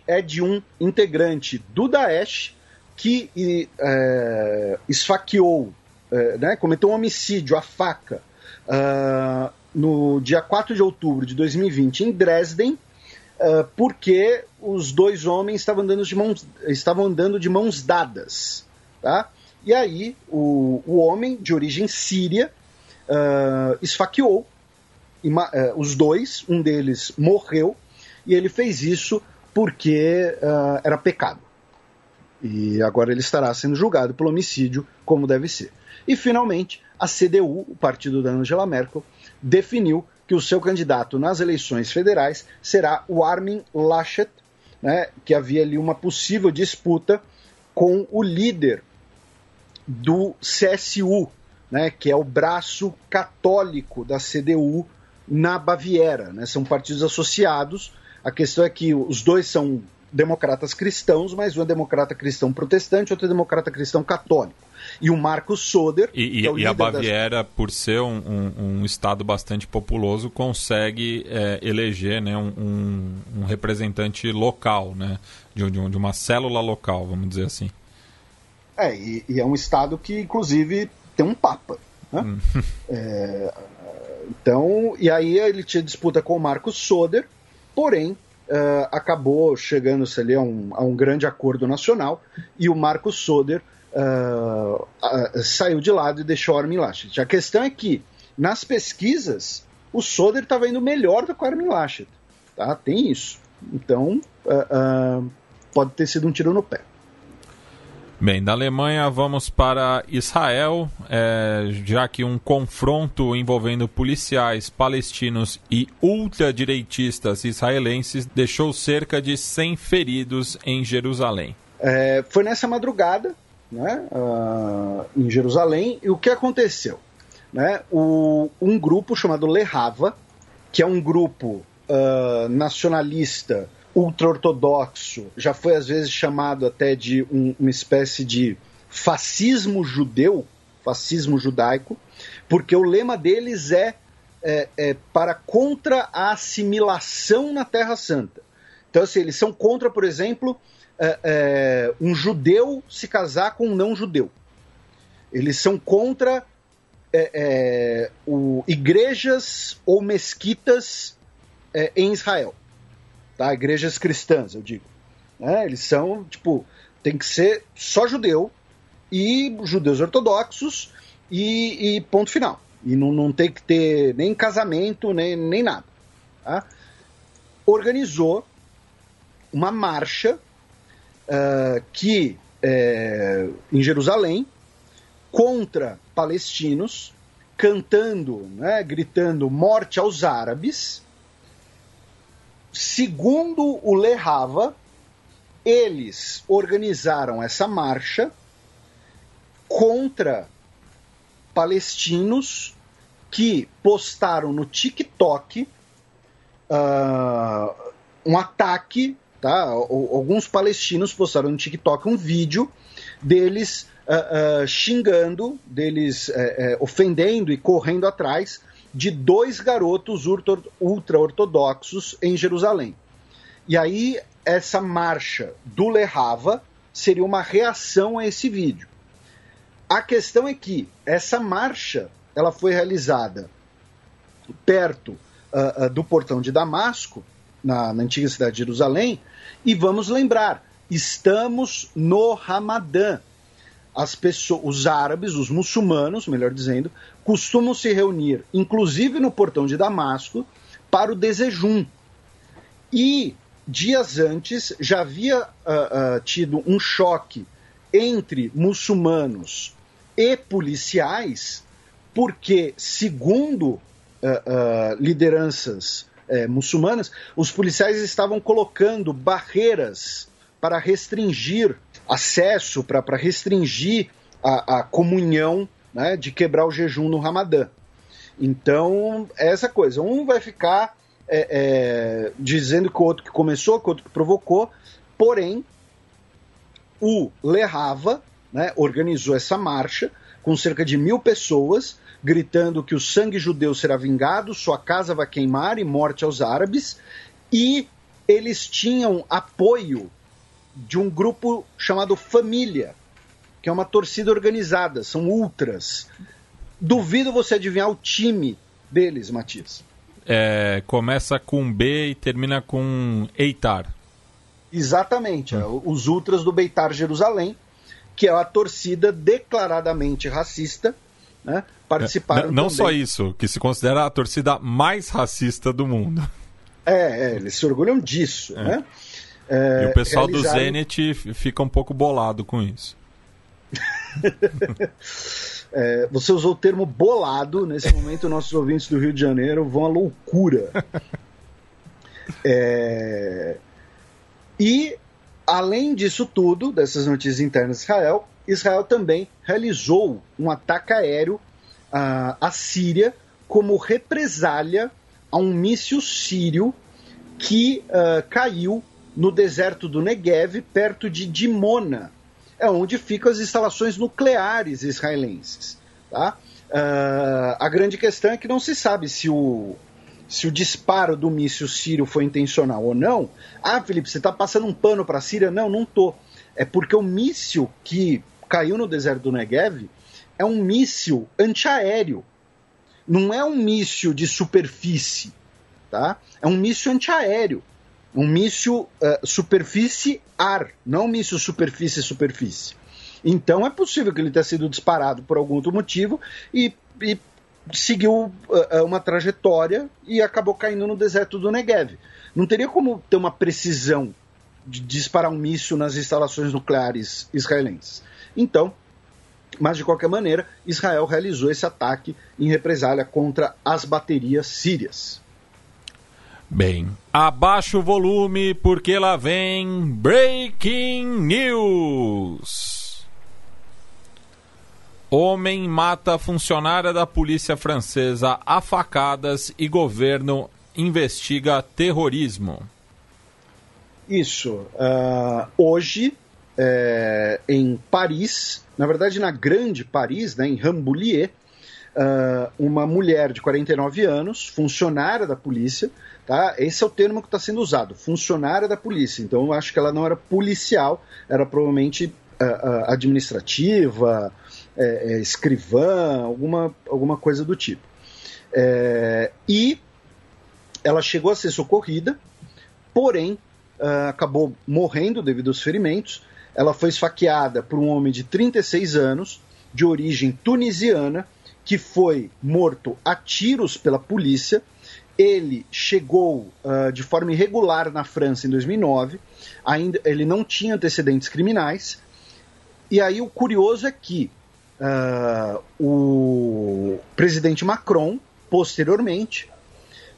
é de um integrante do Daesh que esfaqueou, né, cometeu um homicídio à faca no dia 4 de outubro de 2020 em Dresden, porque os dois homens estavam andando de mãos dadas. Tá? E aí o homem, de origem síria, esfaqueou os dois, um deles morreu, e ele fez isso porque era pecado. E agora ele estará sendo julgado pelo homicídio, como deve ser. E, finalmente, a CDU, o partido da Angela Merkel, definiu que o seu candidato nas eleições federais será o Armin Laschet, né, que havia ali uma possível disputa com o líder do CSU, né, que é o braço católico da CDU na Baviera. Né, são partidos associados. A questão é que os dois são democratas cristãos, mas um é democrata cristão protestante, outro é democrata cristão católico. E o Markus Söder... E a Baviera, por ser um estado bastante populoso, consegue eleger, né, um representante local, né, de uma célula local, vamos dizer assim. E é um estado que, inclusive, tem um papa. Né? Então, e aí ele tinha disputa com o Markus Söder, porém, acabou chegando-se ali a um grande acordo nacional, e o Markus Söder saiu de lado e deixou o Armin Laschet. A questão é que, nas pesquisas, o Söder estava indo melhor do que o Armin Laschet. Tá? Tem isso. Então, pode ter sido um tiro no pé. Bem, da Alemanha vamos para Israel, já que um confronto envolvendo policiais palestinos e ultradireitistas israelenses deixou cerca de 100 feridos em Jerusalém. Foi nessa madrugada, né, em Jerusalém, e o que aconteceu? Né, um grupo chamado Lehava, que é um grupo nacionalista ultra-ortodoxo, já foi às vezes chamado até de uma espécie de fascismo judeu, fascismo judaico, porque o lema deles é para contra a assimilação na Terra Santa. Então, assim, eles são contra, por exemplo, um judeu se casar com um não-judeu. Eles são contra igrejas ou mesquitas em Israel. Tá? Igrejas cristãs, eu digo. Eles são, tem que ser só judeu e judeus ortodoxos e ponto final. E não tem que ter nem casamento, nem nada. Tá? Organizou uma marcha em Jerusalém contra palestinos, cantando, né, gritando morte aos árabes. Segundo o Lehava, eles organizaram essa marcha contra palestinos que postaram no TikTok um ataque, tá? Alguns palestinos postaram no TikTok um vídeo deles xingando, deles ofendendo e correndo atrás de 2 garotos ultra-ortodoxos em Jerusalém. E aí, essa marcha do Lehava seria uma reação a esse vídeo. A questão é que essa marcha ela foi realizada perto do portão de Damasco, na antiga cidade de Jerusalém, e vamos lembrar, estamos no Ramadã. As pessoas, os árabes, os muçulmanos, melhor dizendo, costumam se reunir, inclusive no portão de Damasco, para o desejum. E dias antes já havia tido um choque entre muçulmanos e policiais, porque, segundo lideranças muçulmanas, os policiais estavam colocando barreiras para restringir acesso, para restringir a comunhão, né, de quebrar o jejum no Ramadã. Então, é essa coisa. Um vai ficar dizendo que o outro que começou, que o outro que provocou, porém, o Lerrava, né, organizou essa marcha com cerca de 1.000 pessoas, gritando que o sangue judeu será vingado, sua casa vai queimar e morte aos árabes, e eles tinham apoio de um grupo chamado Família, que é uma torcida organizada, são ultras. Duvido você adivinhar o time deles, Matias. Começa com B e termina com Eitar. Exatamente, os ultras do Beitar Jerusalém, que é a torcida declaradamente racista, né? Participaram não também. Só isso, que se considera a torcida mais racista do mundo. Eles se orgulham disso, né? E o pessoal do Zenit fica um pouco bolado com isso. Você usou o termo bolado, nesse momento nossos ouvintes do Rio de Janeiro vão à loucura. E, além disso tudo, dessas notícias internas de Israel, Israel também realizou um ataque aéreo à Síria como represália a um míssil sírio que caiu no deserto do Negev, perto de Dimona, onde ficam as instalações nucleares israelenses. Tá? A grande questão é que não se sabe se o disparo do míssil sírio foi intencional ou não. Felipe, você está passando um pano para a Síria? Não, não estou. É porque o míssil que caiu no deserto do Negev é um míssil antiaéreo. Não é um míssil de superfície. Tá? É um míssil antiaéreo. Um míssil superfície-ar, não um míssil superfície-superfície. Então é possível que ele tenha sido disparado por algum outro motivo e seguiu uma trajetória e acabou caindo no deserto do Negev. Não teria como ter uma precisão de disparar um míssil nas instalações nucleares israelenses. Então, mas de qualquer maneira, Israel realizou esse ataque em represália contra as baterias sírias. Bem, abaixa o volume porque lá vem Breaking News. Homem mata funcionária da polícia francesa a facadas e governo investiga terrorismo. Isso. Hoje, em Paris, na verdade na Grande Paris, né, em Rambouillet, uma mulher de 49 anos, funcionária da polícia, tá? Esse é o termo que está sendo usado, funcionária da polícia. Então eu acho que ela não era policial, era provavelmente administrativa, escrivã, alguma coisa do tipo. E ela chegou a ser socorrida, porém acabou morrendo devido aos ferimentos. Ela foi esfaqueada por um homem de 36 anos, de origem tunisiana, que foi morto a tiros pela polícia. Ele chegou de forma irregular na França em 2009, ele não tinha antecedentes criminais, e aí o curioso é que o presidente Macron, posteriormente,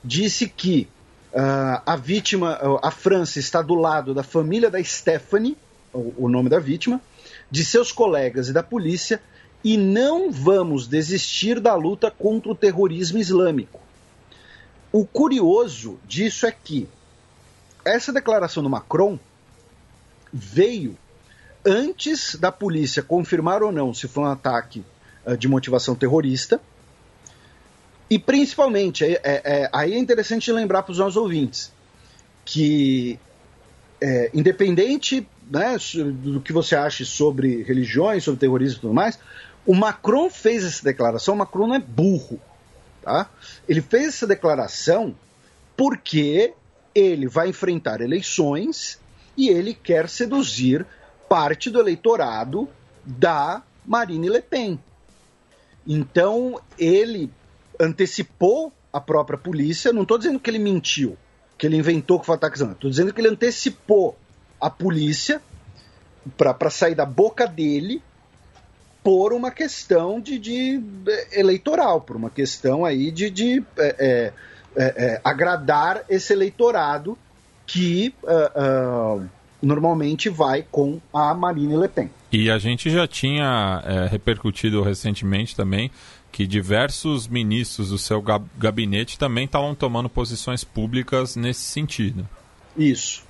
disse que a França está do lado da família da Stephanie, o nome da vítima, de seus colegas e da polícia, e não vamos desistir da luta contra o terrorismo islâmico. O curioso disso é que essa declaração do Macron veio antes da polícia confirmar ou não se foi um ataque de motivação terrorista, e principalmente, aí é interessante lembrar para os nossos ouvintes, que independente né, do que você acha sobre religiões, sobre terrorismo e tudo mais, o Macron fez essa declaração. O Macron não é burro, tá? Ele fez essa declaração porque ele vai enfrentar eleições e ele quer seduzir parte do eleitorado da Marine Le Pen. Então, ele antecipou a própria polícia. Não estou dizendo que ele mentiu, que ele inventou que foi ataque. Estou dizendo que ele antecipou a polícia para sair da boca dele por uma questão de eleitoral, por uma questão aí de agradar esse eleitorado que normalmente vai com a Marine Le Pen. E a gente já tinha repercutido recentemente também que diversos ministros do seu gabinete também estavam tomando posições públicas nesse sentido. Isso.